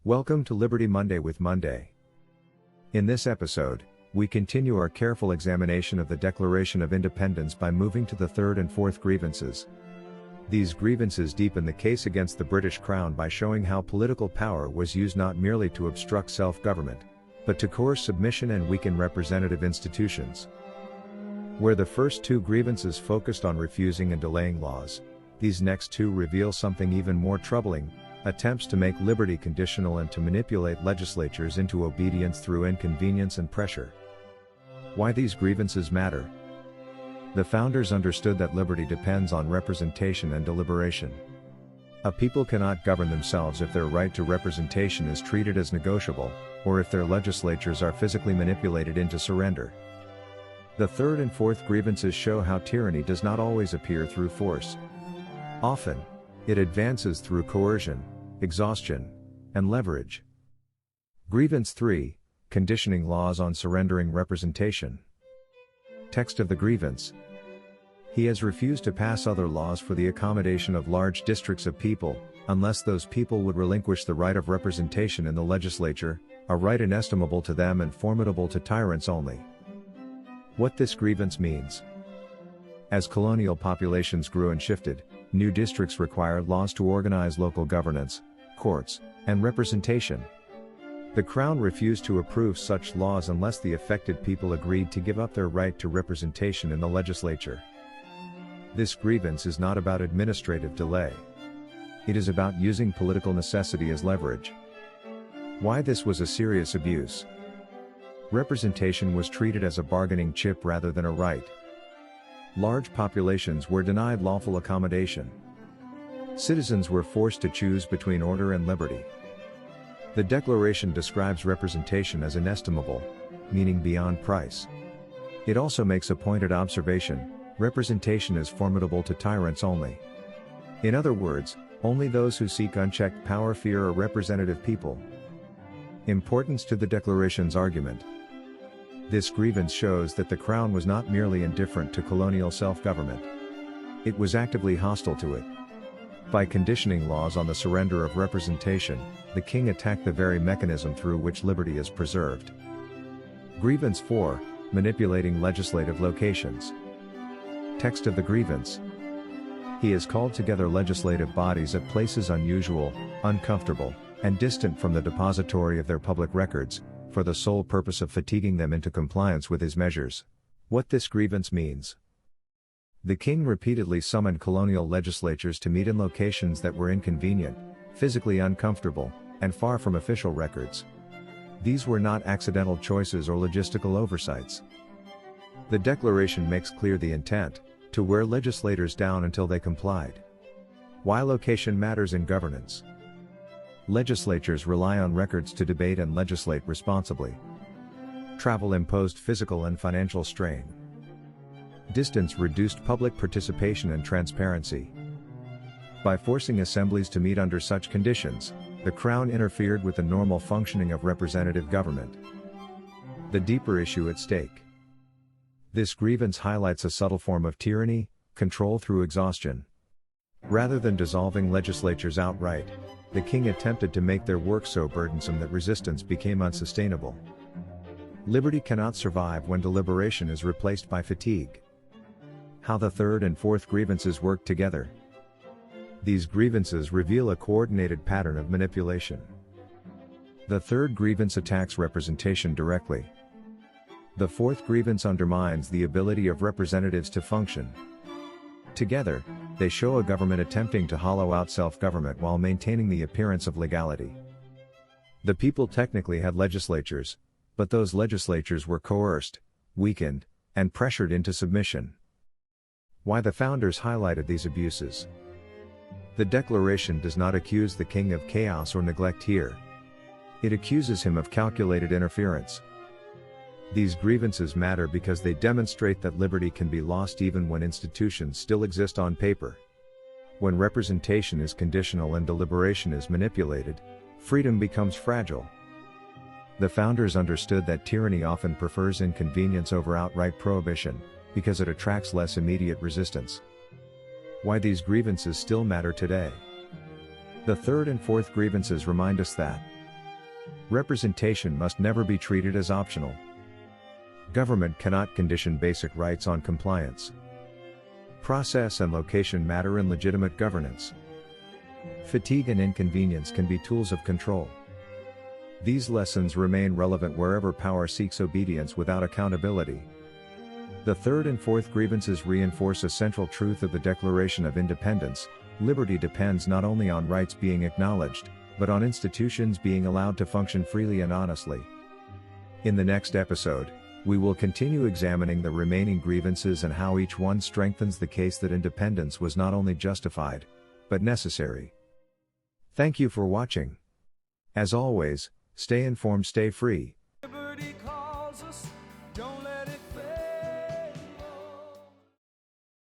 Welcome to Liberty Monday with Monday. In this episode, we continue our careful examination of the Declaration of Independence by moving to the third and fourth grievances. These grievances deepen the case against the British Crown by showing how political power was used not merely to obstruct self-government, but to coerce submission and weaken representative institutions. Where the first two grievances focused on refusing and delaying laws, these next two reveal something even more troubling: attempts to make liberty conditional and to manipulate legislatures into obedience through inconvenience and pressure. Why these grievances matter? The founders understood that liberty depends on representation and deliberation. A people cannot govern themselves if their right to representation is treated as negotiable, or if their legislatures are physically manipulated into surrender. The third and fourth grievances show how tyranny does not always appear through force. Often, it advances through coercion, exhaustion, and leverage. Grievance 3, conditioning laws on surrendering representation. Text of the grievance. He has refused to pass other laws for the accommodation of large districts of people, unless those people would relinquish the right of representation in the legislature, a right inestimable to them and formidable to tyrants only. What this grievance means. As colonial populations grew and shifted, new districts required laws to organize local governance, courts, and representation. The Crown refused to approve such laws unless the affected people agreed to give up their right to representation in the legislature. This grievance is not about administrative delay. It is about using political necessity as leverage. Why this was a serious abuse. Representation was treated as a bargaining chip rather than a right. Large populations were denied lawful accommodation. Citizens were forced to choose between order and liberty. The Declaration describes representation as inestimable, meaning beyond price. It also makes a pointed observation: representation is formidable to tyrants only. In other words, only those who seek unchecked power fear a representative people. Importance to the Declaration's argument. This grievance shows that the Crown was not merely indifferent to colonial self-government. It was actively hostile to it. By conditioning laws on the surrender of representation, the king attacked the very mechanism through which liberty is preserved. Grievance 4, manipulating legislative locations. Text of the grievance. He has called together legislative bodies at places unusual, uncomfortable, and distant from the depository of their public records, for the sole purpose of fatiguing them into compliance with his measures. What this grievance means. The king repeatedly summoned colonial legislatures to meet in locations that were inconvenient, physically uncomfortable, and far from official records. These were not accidental choices or logistical oversights. The Declaration makes clear the intent: to wear legislators down until they complied. Why location matters in governance. Legislatures rely on records to debate and legislate responsibly. Travel imposed physical and financial strain. Distance reduced public participation and transparency. By forcing assemblies to meet under such conditions, the Crown interfered with the normal functioning of representative government. The deeper issue at stake. This grievance highlights a subtle form of tyranny: control through exhaustion. Rather than dissolving legislatures outright, the king attempted to make their work so burdensome that resistance became unsustainable. Liberty cannot survive when deliberation is replaced by fatigue. How the third and fourth grievances work together. These grievances reveal a coordinated pattern of manipulation. The third grievance attacks representation directly. The fourth grievance undermines the ability of representatives to function. Together, they show a government attempting to hollow out self-government while maintaining the appearance of legality. The people technically had legislatures, but those legislatures were coerced, weakened, and pressured into submission. Why the founders highlighted these abuses. The Declaration does not accuse the king of chaos or neglect here. It accuses him of calculated interference. These grievances matter because they demonstrate that liberty can be lost even when institutions still exist on paper. When representation is conditional and deliberation is manipulated, freedom becomes fragile. The founders understood that tyranny often prefers inconvenience over outright prohibition, because it attracts less immediate resistance. Why these grievances still matter today. The third and fourth grievances remind us that Representation must never be treated as optional. Government cannot condition basic rights on compliance. Process and location matter in legitimate governance. Fatigue and inconvenience can be tools of control. These lessons remain relevant wherever power seeks obedience without accountability. The third and fourth grievances reinforce a central truth of the Declaration of Independence: liberty depends not only on rights being acknowledged, but on institutions being allowed to function freely and honestly. In the next episode, we will continue examining the remaining grievances and how each one strengthens the case that independence was not only justified, but necessary. Thank you for watching. As always, stay informed, stay free. Liberty calls us.